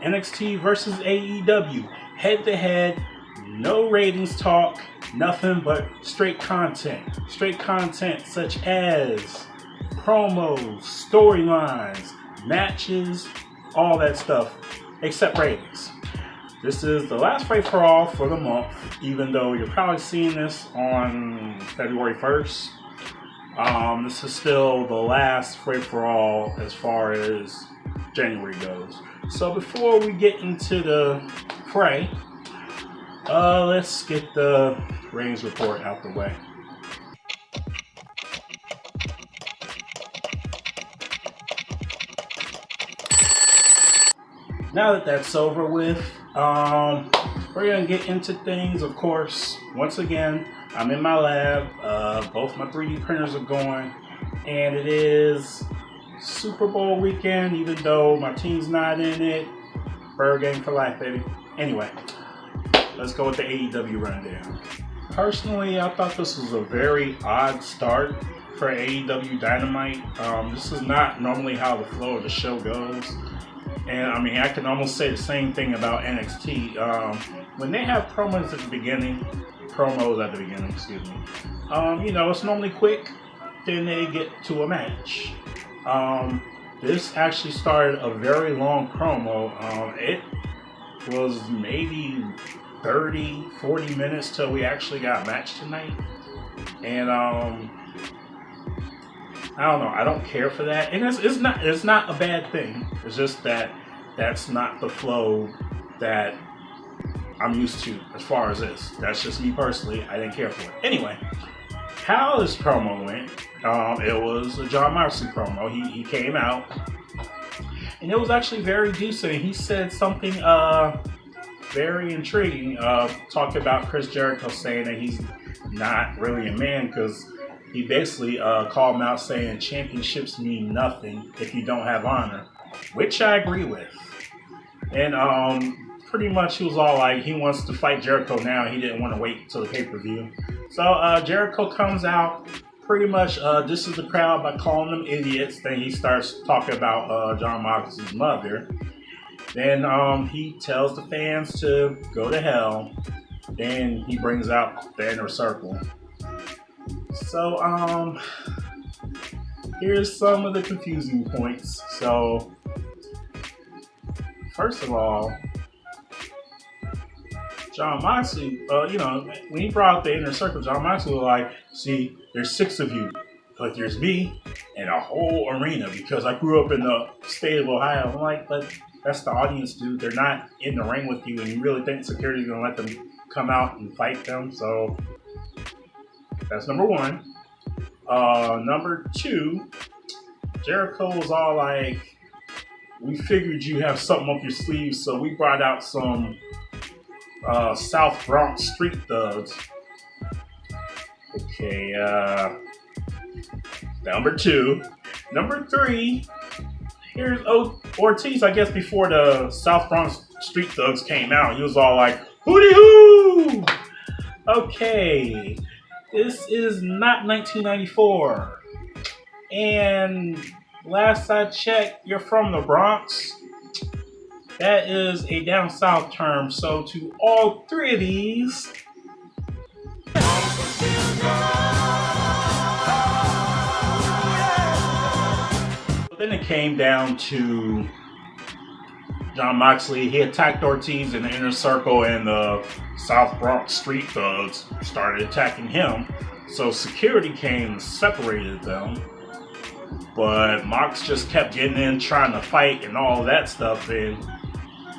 NXT versus AEW, head to head, no ratings talk, nothing but straight content. Straight content such as promos, storylines, matches, all that stuff, except ratings. This is the last Fray4ALL for the month, even though you're probably seeing this on February 1st. This is still the last Fray4ALL as far as January goes. So before we get into the fray, let's get the ratings report out the way. Now that that's over with, we're going to get into things, of course. Once again, I'm in my lab. Both my 3D printers are going, and it is Super Bowl weekend, even though my team's not in it. Bird game for life, baby. Anyway, let's go with the AEW rundown. Personally, I thought this was a very odd start for AEW Dynamite. This is not normally how the flow of the show goes. And I mean, I can almost say the same thing about NXT. When they have promos at the beginning, you know, it's normally quick, then they get to a match. This actually started a very long promo. It was maybe 30-40 minutes till we actually got a match tonight. And I don't know, I don't care for that. And it's not a bad thing. It's just that that's not the flow that I'm used to as far as this. That's just me personally. I didn't care for it. Anyway, how this promo went, it was a Jon Moxley promo. He came out, and it was actually very decent. He said something very intriguing, talking about Chris Jericho saying that he's not really a man, because he basically called him out saying championships mean nothing if you don't have honor, which I agree with. And pretty much he was all like, he wants to fight Jericho now. He didn't want to wait till the pay-per-view. So Jericho comes out, pretty much disses the crowd by calling them idiots. Then he starts talking about Jon Moxley's mother. Then he tells the fans to go to hell. Then he brings out the inner circle. So here's some of the confusing points. So first of all, Jon Moxley, you know, when he brought out the inner circle, Jon Moxley was like, see, there's 6 of you, but there's me and a whole arena, because I grew up in the state of Ohio. I'm like, but that's the audience, dude. They're not in the ring with you, and you really think security's gonna let them come out and fight them? So that's number one. Number two, Jericho was all like, we figured you have something up your sleeve, so we brought out some South Bronx street thugs. Okay, number two. Number three, here's Ortiz, I guess before the South Bronx street thugs came out, he was all like, hooty hoo! Okay, this is not 1994. And last I checked, you're from the Bronx. That is a down south term. So to all 3 of these, then it came down to Jon Moxley. He attacked Ortiz in the inner circle, and the South Bronx street thugs started attacking him. So security came and separated them. But Mox just kept getting in, trying to fight and all that stuff, and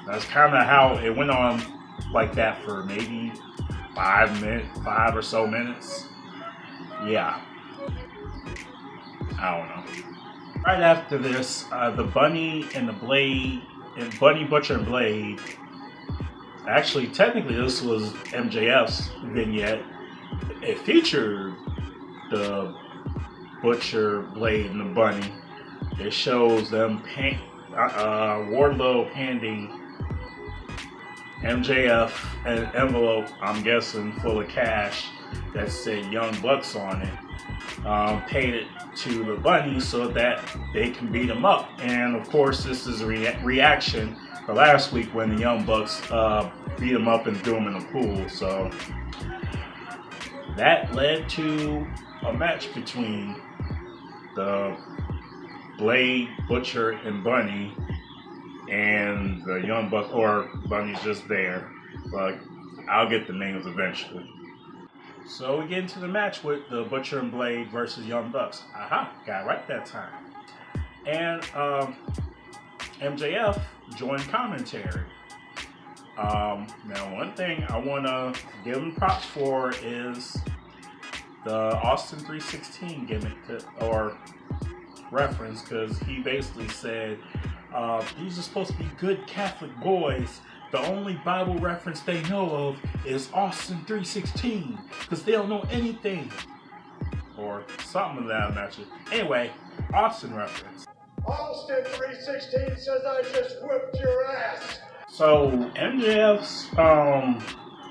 that's kind of how it went on like that for maybe 5 or so minutes. Yeah. I don't know. Right after this, the Bunny and the Blade, and Bunny, Butcher, and Blade, actually, technically this was MJF's vignette. It featured the Butcher, Blade, and the Bunny. It shows them Wardlow handing MJF an envelope, I'm guessing, full of cash that said Young Bucks on it. Paid it to the Bunny so that they can beat him up. And of course, this is a reaction for last week when the Young Bucks beat him up and threw him in the pool. So that led to a match between the Blade, Butcher, and Bunny, and the Young Bucks, or Bunny's just there, but I'll get the names eventually. So we get into the match with the Butcher and Blade versus Young Bucks. Aha, got it right that time. And MJF joined commentary. Now, one thing I want to give him props for is the Austin 316 gimmick or reference, because he basically said these are supposed to be good Catholic boys. The only Bible reference they know of is Austin 316 because they don't know anything, or something of that nature. Anyway, Austin reference. Austin 316 says I just whipped your ass. So MJF's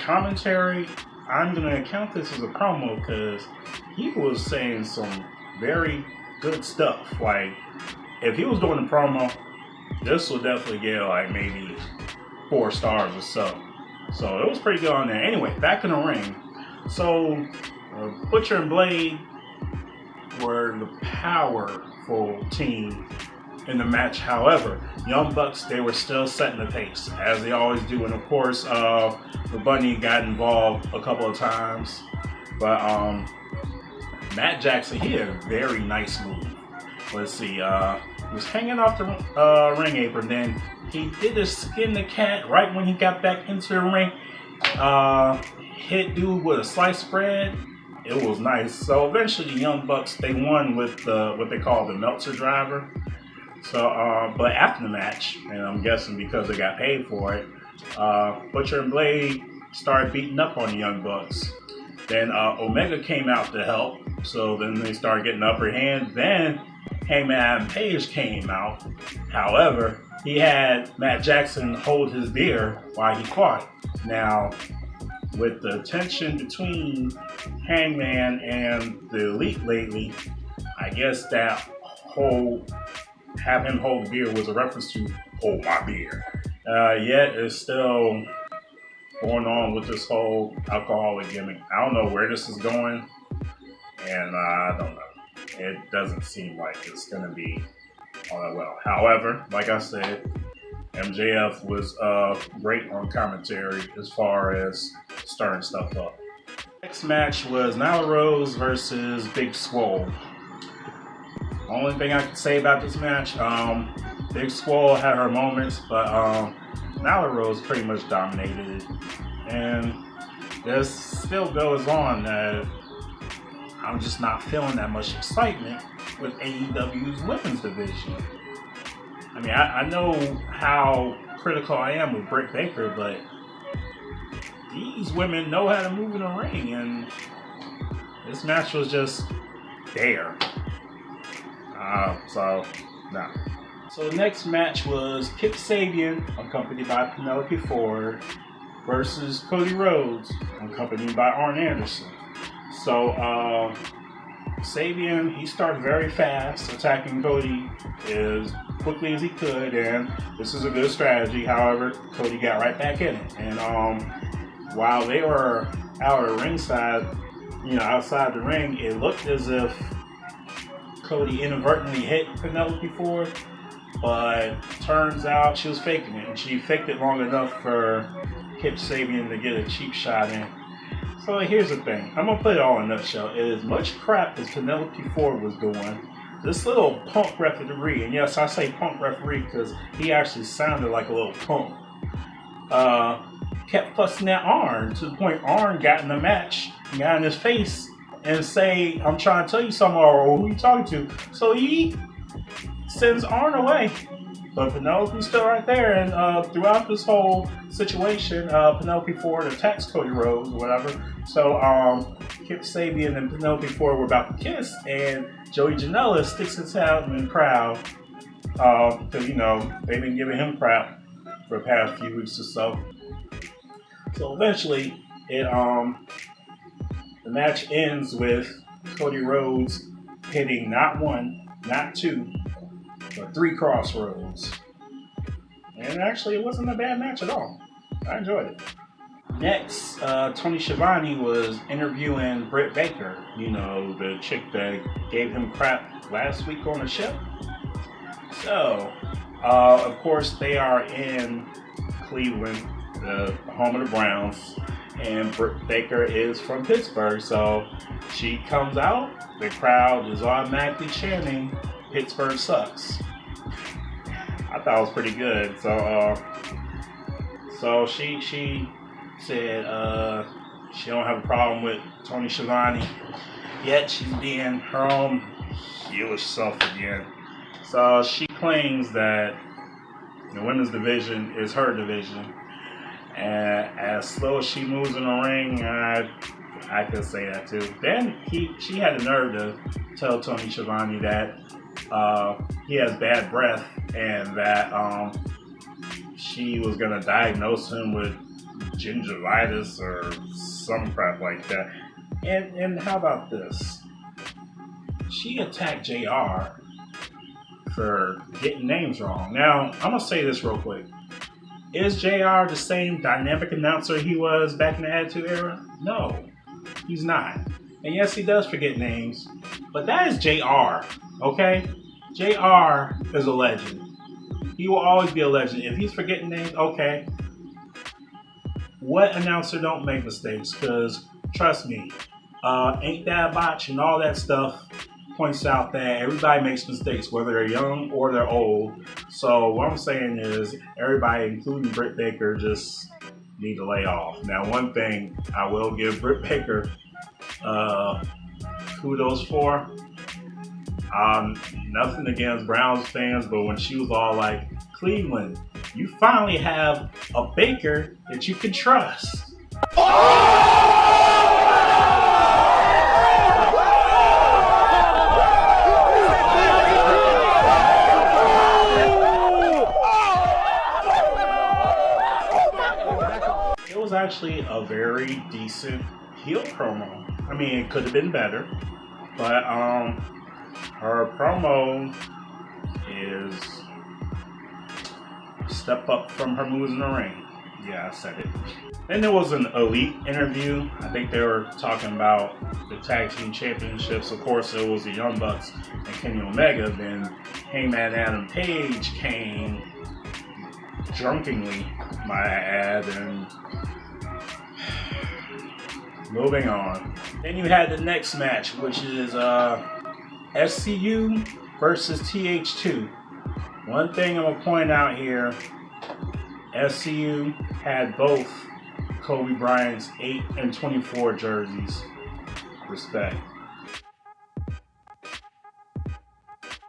commentary, I'm gonna count this as a promo because he was saying some very good stuff. Like, if he was doing a promo, this would definitely get like maybe 4 stars or so. So it was pretty good on there. Anyway, back in the ring. So Butcher and Blade were the powerful team in the match. However, Young Bucks, they were still setting the pace, as they always do. And of course, the Bunny got involved a couple of times. But Matt Jackson, he had a very nice move. Let's see, he was hanging off the ring apron, then he did a skin the cat right when he got back into the ring. Hit dude with a sliced bread. It was nice. So eventually the Young Bucks, they won with what they call the Meltzer driver. So, but after the match, and I'm guessing because they got paid for it, Butcher and Blade started beating up on the Young Bucks. Then Omega came out to help, so then they started getting the upper hand. Then Hangman Page came out. However, he had Matt Jackson hold his beer while he fought. Now, with the tension between Hangman and the Elite lately, I guess that whole have him hold the beer was a reference to hold my beer. Yet it's still going on with this whole alcoholic gimmick. I don't know where this is going, and I don't know. It doesn't seem like it's going to be all that well. However, like I said, MJF was great on commentary as far as stirring stuff up. Next match was Nyla Rose versus Big Swole. Only thing I can say about this match, Big Swole had her moments, but Nyla Rose pretty much dominated it. And this still goes on that I'm just not feeling that much excitement with AEW's women's division. I mean, I know how critical I am with Britt Baker, but these women know how to move in the ring, and this match was just there. So the next match was Kip Sabian, accompanied by Penelope Ford, versus Cody Rhodes, accompanied by Arn Anderson. So Sabian, he started very fast, attacking Cody as quickly as he could, and this is a good strategy. However, Cody got right back in it, and while they were out at ringside, outside the ring, it looked as if Cody inadvertently hit Penelope Ford, but turns out she was faking it, and she faked it long enough for Kip Sabian to get a cheap shot in. So here's the thing, I'm gonna put it all in a nutshell. As much crap as Penelope Ford was doing, this little punk referee, and yes, I say punk referee because he actually sounded like a little punk, kept fussing at Arn to the point Arn got in the match, got in his face, and say, I'm trying to tell you something, or who you talking to? So he sends Arn away. But Penelope's still right there, and throughout this whole situation, Penelope Ford attacks Cody Rhodes or whatever. So Kip Sabian and Penelope Ford were about to kiss, and Joey Janela sticks his head in the crowd because they've been giving him crap for the past few weeks or so. So eventually, the match ends with Cody Rhodes hitting not one, not two, but 3 crossroads. And actually, it wasn't a bad match at all. I enjoyed it. Next, Tony Schiavone was interviewing Britt Baker, the chick that gave him crap last week on the show. So, of course, they are in Cleveland, the home of the Browns, and Britt Baker is from Pittsburgh, so she comes out, the crowd is automatically chanting, "Pittsburgh sucks." I thought it was pretty good. So she said she don't have a problem with Tony Schiavone, yet she's being her own heelish self again. So she claims that the women's division is her division, and as slow as she moves in the ring, I could say that too. Then she had the nerve to tell Tony Schiavone that he has bad breath and that she was gonna diagnose him with gingivitis or some crap like that. And how about this? She attacked JR for getting names wrong. Now, I'm gonna say this real quick. Is JR the same dynamic announcer he was back in the Attitude Era? No, he's not. And yes, he does forget names, but that is JR, okay? JR is a legend. He will always be a legend. If he's forgetting names, okay. What announcer don't make mistakes? Because, trust me, Ain't That a Botch and all that stuff points out that everybody makes mistakes, whether they're young or they're old. So what I'm saying is everybody, including Britt Baker, just need to lay off. Now, one thing I will give Britt Baker kudos for, nothing against Browns fans, but when she was all like, "Cleveland, you finally have a Baker that you can trust." It was actually a very decent heel promo. I mean, it could have been better, but her promo is step up from her moves in the ring. Yeah, I said it. Then there was an Elite interview. I think they were talking about the tag team championships. Of course, it was the Young Bucks and Kenny Omega. Then Heyman Adam Page came drunkenly, might I add, and moving on. Then you had the next match, which is SCU versus TH2. One thing I'm gonna point out here, SCU had both Kobe Bryant's 8 and 24 jerseys. Respect.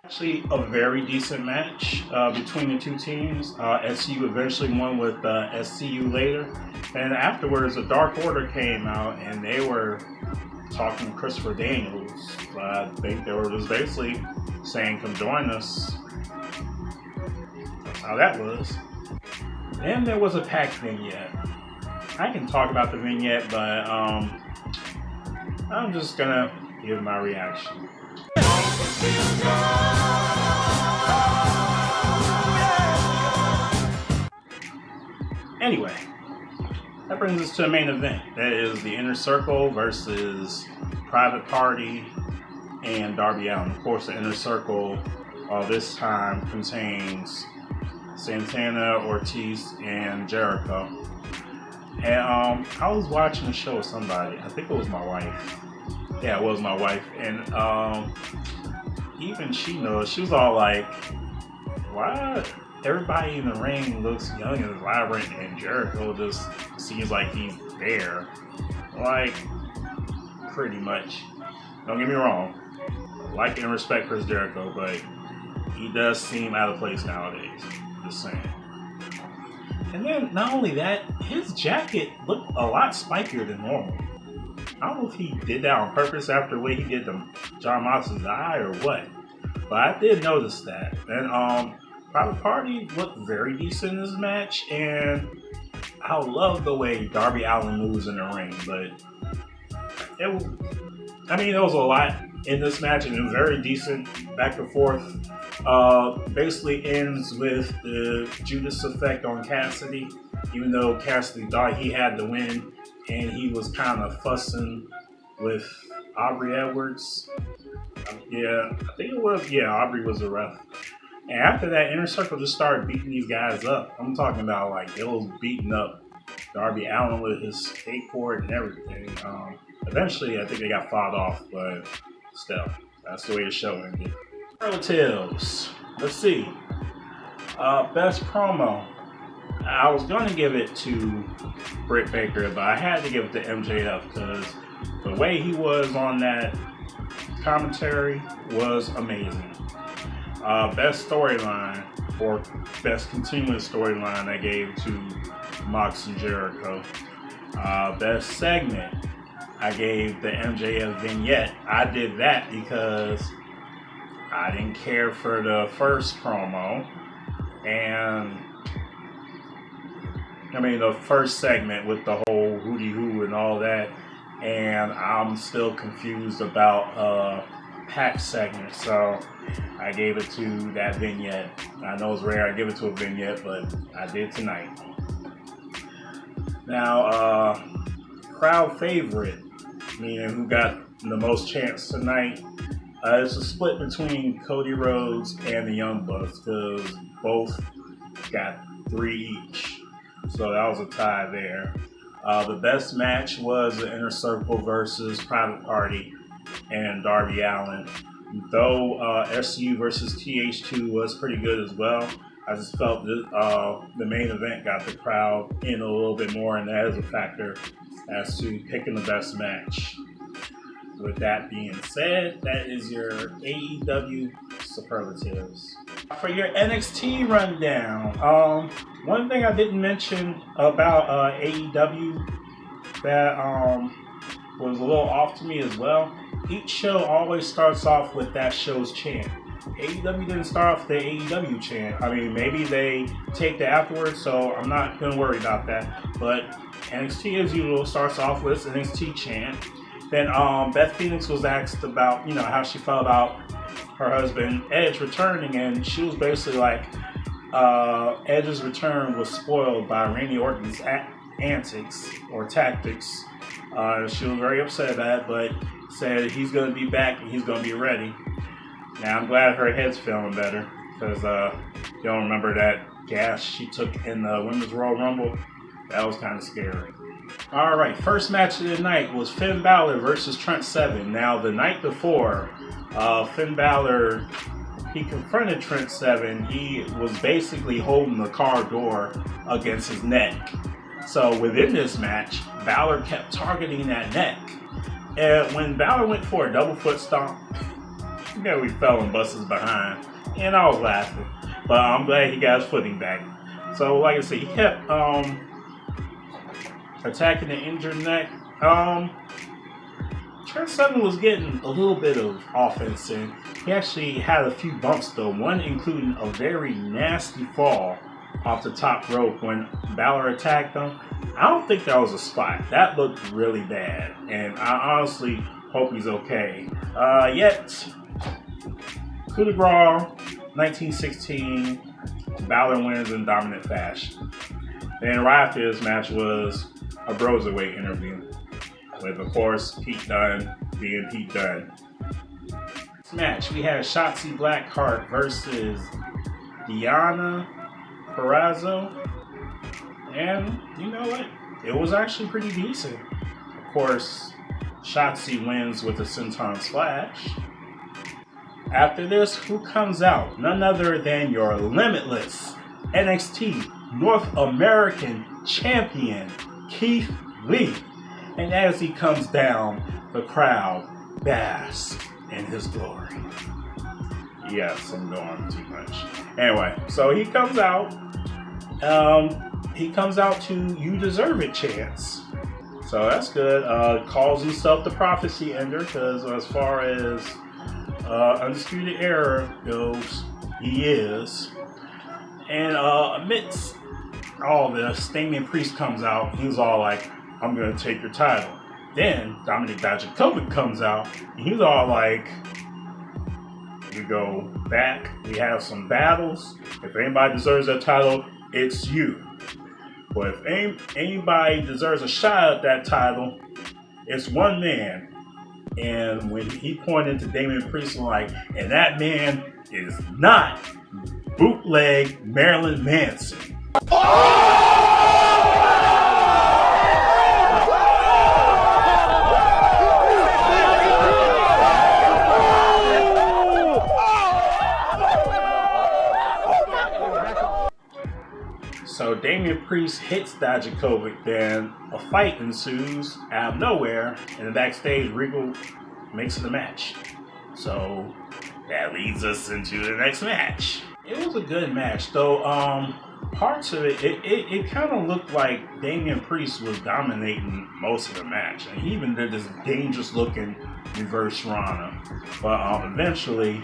Actually, a very decent match between the two teams. SCU eventually won with SCU later. And afterwards, the Dark Order came out and they were talking to Christopher Daniels. I think they were just basically saying, "Come join us." That's how that was. Then there was a pack vignette. I can talk about the vignette, but I'm just gonna give my reaction. Anyway, that brings us to the main event. That is the Inner Circle versus Private Party and Darby Allin. Of course, the Inner Circle this time contains Santana, Ortiz, and Jericho. And I was watching a show with somebody. I think it was my wife. Yeah, it was my wife. And even she knows. She was all like, "Why everybody in the ring looks young and vibrant, and Jericho just seems like he's there?" Like, pretty much. Don't get me wrong. I like and respect Chris Jericho, but he does seem out of place nowadays. Just saying. And then, not only that, his jacket looked a lot spikier than normal. I don't know if he did that on purpose after the way he did the Jon Moxley's eye or what. But I did notice that. And Private Party looked very decent in this match, and I love the way Darby Allin moves in the ring. But there was a lot in this match, and it was very decent back and forth. Basically ends with the Judas effect on Cassidy, even though Cassidy thought he had the win, and he was kind of fussing with Aubrey Edwards. Yeah, I think it was. Yeah, Aubrey was the ref. And after that, Inner Circle just started beating these guys up. I'm talking about like they was beating up Darby Allin with his skateboard and everything. Eventually, I think they got fought off, but still, that's the way the show ended. Relatives. Let's see. Best promo. I was going to give it to Britt Baker, but I had to give it to MJF because the way he was on that commentary was amazing. Best storyline, or best continuous storyline, I gave to Mox and Jericho. Best segment, I gave the MJF vignette. I did that because I didn't care for the first promo, and the first segment with the whole hooty hoo and all that, and I'm still confused about Pac segment, so I gave it to that vignette. I know it's rare I give it to a vignette, but I did tonight. Now, crowd favorite, meaning who got the most chance tonight. It's a split between Cody Rhodes and the Young Bucks because both got 3 each. So that was a tie there. The best match was the Inner Circle versus Private Party and Darby Allin. Though SU versus TH2 was pretty good as well, I just felt that the main event got the crowd in a little bit more, and that is a factor as to picking the best match. With that being said, that is your AEW superlatives. For your NXT rundown, one thing I didn't mention about AEW that was a little off to me as well, each show always starts off with that show's chant. AEW didn't start off with the AEW chant. Maybe they take that afterwards, so I'm not going to worry about that. But NXT, as usual, starts off with NXT chant. Then Beth Phoenix was asked about, how she felt about her husband Edge returning, and she was basically like, Edge's return was spoiled by Randy Orton's antics or tactics. She was very upset about it, but said he's going to be back and he's going to be ready. Now I'm glad her head's feeling better because you don't remember that gas she took in the Women's Royal Rumble? That was kind of scary. Alright, first match of the night was Finn Balor versus Trent Seven. Now, the night before, Finn Balor, he confronted Trent Seven. He was basically holding the car door against his neck. So within this match, Balor kept targeting that neck. And when Balor went for a double foot stomp, he fell and busted his behind. And I was laughing. But I'm glad he got his footing back. So like I said, he kept attacking the injured neck. Trent Seven was getting a little bit of offense in. He actually had a few bumps though, one including a very nasty fall off the top rope when Balor attacked him. I don't think that was a spot. That looked really bad, and I honestly hope he's okay. Yet, coup de grace, 1916, Balor wins in dominant fashion. Then right after this match was a Broserweight interview with, of course, Pete Dunne being Pete Dunne. This match, we had Shotzi Blackheart versus Deonna Purrazzo, and you know what? It was actually pretty decent. Of course, Shotzi wins with a senton splash. After this, who comes out? None other than your limitless NXT North American Champion, Keith Lee. And as he comes down, the crowd basks in his glory. Yes, I'm going too much. Anyway, so he comes out. He comes out to "You Deserve It" chants. So that's good. Calls himself the prophecy ender because as far as Undisputed Era goes, he is. And amidst all this, Damian Priest comes out. He's all like, I'm going to take your title. Then Dominik Dijakovic comes out. And he's all like, we go back. We have some battles. If anybody deserves that title, it's you. But if anybody deserves a shot at that title, it's one man. And when he pointed to Damian Priest, like, and that man is not bootleg Marilyn Manson. So Damian Priest hits Dijakovic, then a fight ensues out of nowhere, and the backstage Regal makes it a match. So that leads us into the next match. It was a good match, though. Parts of it kind of looked like Damian Priest was dominating most of the match, and he even did this dangerous-looking reverse Rana. But eventually,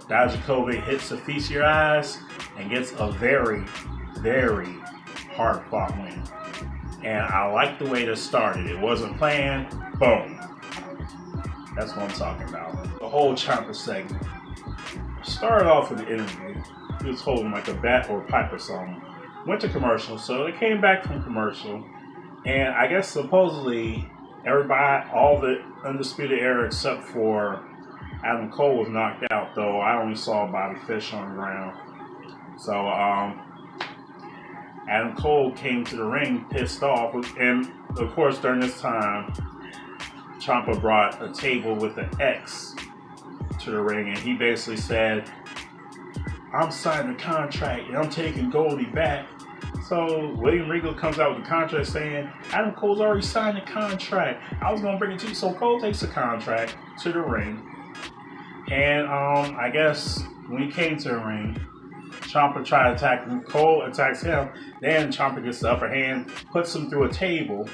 Dijakovic hits the feast of your eyes and gets a very, very hard-fought win. And I like the way this started. It wasn't planned. Boom. That's what I'm talking about. The whole Ciampa segment started off with the interview. He was holding like a bat or a pipe or something. Went to commercial, so they came back from commercial, and I guess supposedly everybody, all the Undisputed Era except for Adam Cole was knocked out, though I only saw Bobby Fish on the ground. So Adam Cole came to the ring pissed off, and of course during this time Ciampa brought a table with an X to the ring, and he basically said, I'm signing a contract and I'm taking Goldie back. So William Regal comes out with a contract saying, Adam Cole's already signed the contract. I was going to bring it to you. So Cole takes the contract to the ring. And I guess when he came to the ring, Ciampa tried to attack him. Cole attacks him. Then Ciampa gets the upper hand, puts him through a table.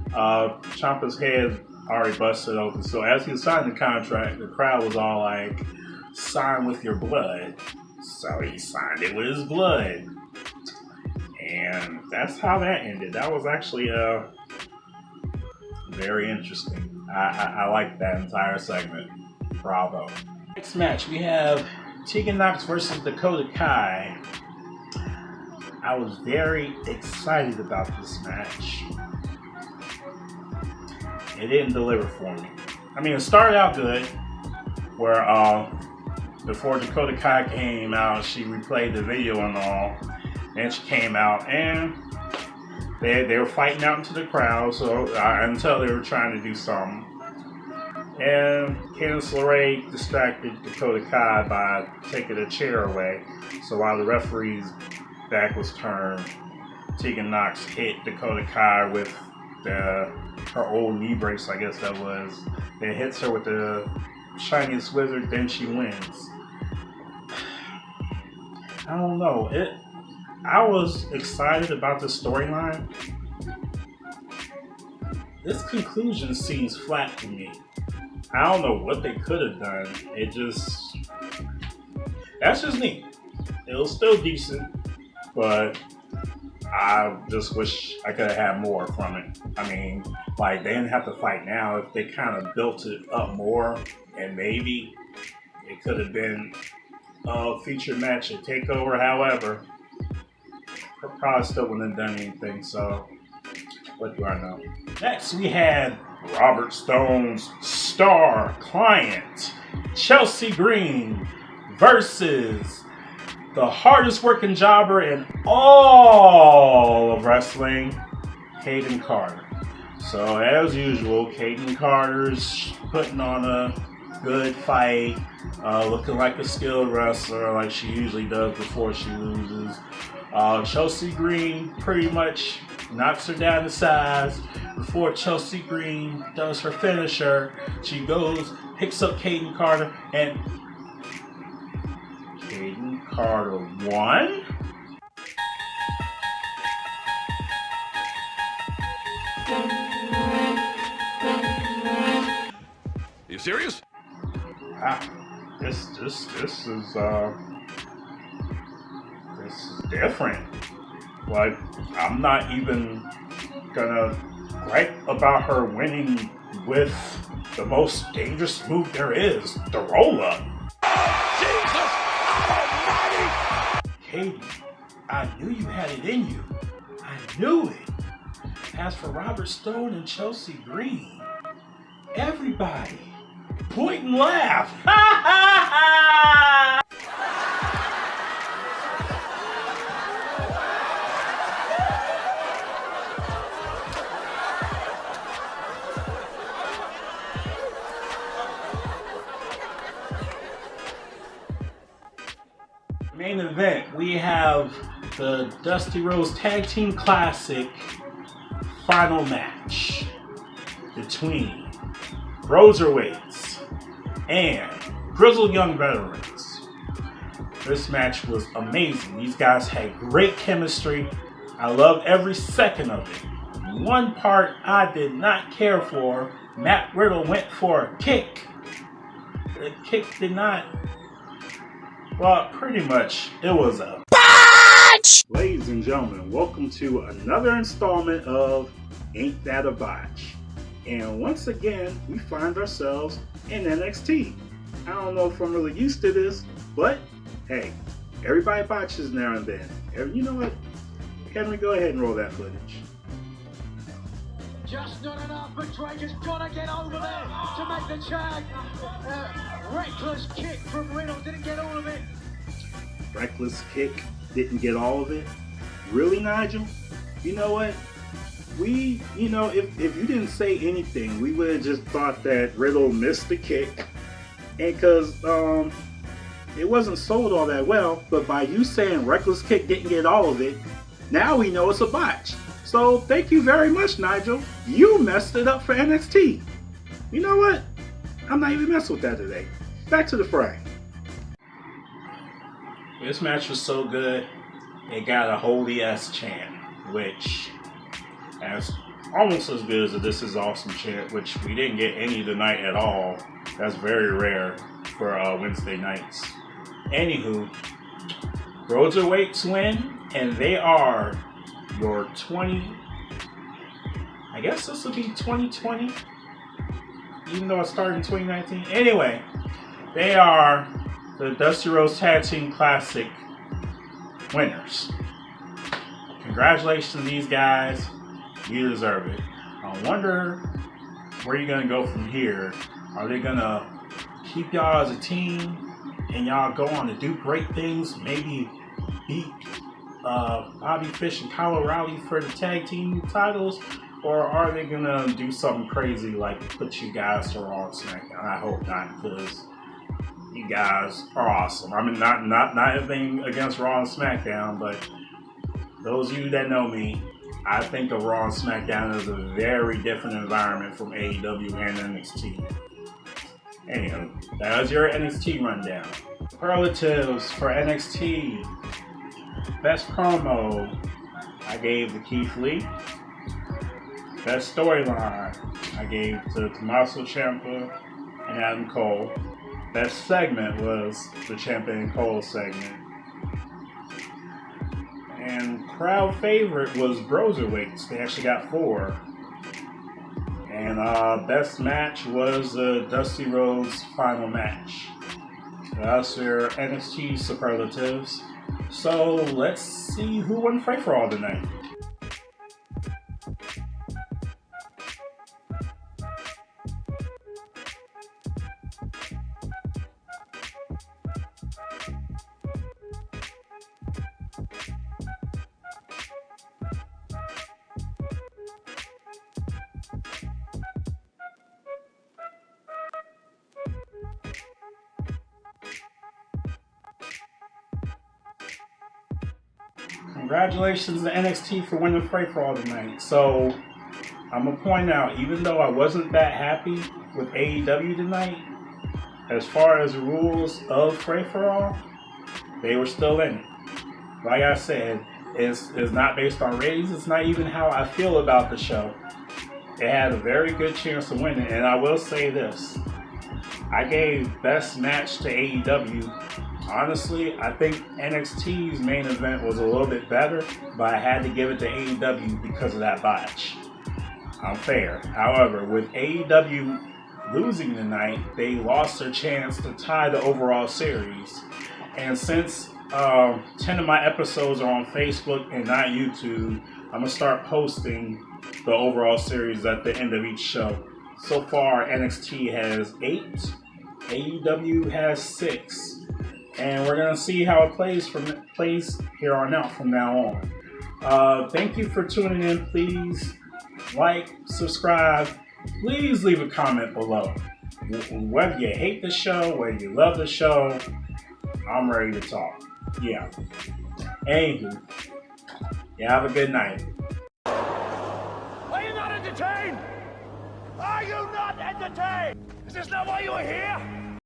Ciampa's head already busted open. So as he signed the contract, the crowd was all like, sign with your blood. So he signed it with his blood. And that's how that ended. That was actually very interesting. I liked that entire segment. Bravo. Next match, we have Tegan Nox versus Dakota Kai. I was very excited about this match. It didn't deliver for me. I mean, it started out good, where before Dakota Kai came out, she replayed the video and all. Then she came out and they were fighting out into the crowd, so until they were trying to do something. And Candice LeRae distracted Dakota Kai by taking a chair away. So while the referee's back was turned, Tegan Nox hit Dakota Kai with her old knee brace, I guess that was. Then hits her with the shiniest wizard, then she wins. I don't know. I was excited about the storyline. This conclusion seems flat to me. I don't know what they could have done. That's just me. It was still decent, but I just wish I could have had more from it. I mean, like, they didn't have to fight now. If they kind of built it up more, and maybe it could have been a featured match at TakeOver. However, I probably still wouldn't have done anything, so what do I know? Next, we had Robert Stone's star client, Chelsea Green, versus the hardest working jobber in all of wrestling, Kayden Carter. So as usual, Kayden Carter's putting on a good fight, looking like a skilled wrestler like she usually does before she loses. Chelsea Green pretty much knocks her down to size. Before Chelsea Green does her finisher, she goes, picks up Kayden Carter, and Kayden Carter won? serious? This is different. Like, I'm not even gonna gripe about her winning with the most dangerous move there is, the roll-up. Jesus Almighty! Katie, I knew you had it in you. I knew it. As for Robert Stone and Chelsea Green, everybody, point and laugh. Ha ha ha! Main event, we have the Dusty Rhodes Tag Team Classic final match between Broserweights and Grizzled Young Veterans. This match was amazing. These guys had great chemistry. I loved every second of it. One part I did not care for, Matt Riddle went for a kick. The kick did not... Well, pretty much, it was a botch! Ladies and gentlemen, welcome to another installment of Ain't That a Botch? And once again, we find ourselves in NXT. I don't know if I'm really used to this, but hey, everybody botches now and then. And you know what? Henry, go ahead and roll that footage. Just not enough, but Drake has got to get over there to make the tag. Reckless kick from Riddle, didn't get all of it. Reckless kick, didn't get all of it? Really, Nigel? You know what? If you didn't say anything, we would have just thought that Riddle missed the kick. And because it wasn't sold all that well, but by you saying reckless kick didn't get all of it, now we know it's a botch. So thank you very much, Nigel. You messed it up for NXT. You know what? I'm not even messing with that today. Back to the fray. This match was so good, it got a Holy S chant, which is almost as good as a This Is Awesome chant, which we didn't get any tonight at all. That's very rare for Wednesday nights. Anywho, Broserweights win, and they are your I guess this will be 2020, even though it started in 2019. Anyway, they are the Dusty Rhodes Tag Team Classic winners. Congratulations to these guys. You deserve it. I wonder where you're going to go from here. Are they going to keep y'all as a team and y'all go on to do great things? Maybe beat Bobby Fish and Kyle O'Reilly for the tag team titles? Or are they going to do something crazy like put you guys to Raw and SmackDown? I hope not, because you guys are awesome. I mean, not anything against Raw and SmackDown, but those of you that know me, I think of Raw and SmackDown as a very different environment from AEW and NXT. Anyway, that was your NXT rundown. Superlatives for NXT. Best promo, I gave to Keith Lee. Best storyline, I gave to Tommaso Ciampa and Adam Cole. Best segment was the Ciampa and Cole segment. And crowd favorite was Broserweights. They actually got 4. And best match was the Dusty Rhodes final match. That's your NXT superlatives. So let's see who won Fray4ALL tonight. Congratulations to NXT for winning Fray4ALL tonight. So, I'm going to point out, even though I wasn't that happy with AEW tonight, as far as the rules of Fray4ALL, they were still in it. Like I said, it's not based on ratings. It's not even how I feel about the show. It had a very good chance of winning. And I will say this. I gave best match to AEW. Honestly, I think NXT's main event was a little bit better, but I had to give it to AEW because of that botch. I'm fair. However, with AEW losing tonight, they lost their chance to tie the overall series. And since 10 of my episodes are on Facebook and not YouTube, I'm going to start posting the overall series at the end of each show. So far, NXT has 8, AEW has 6. And we're going to see how it plays here on out from now on. Thank you for tuning in. Please like, subscribe. Please leave a comment below. Whether you hate the show, whether you love the show, I'm ready to talk. Yeah. Anywho, have a good night. Are you not entertained? Are you not entertained? Is this not why you are here?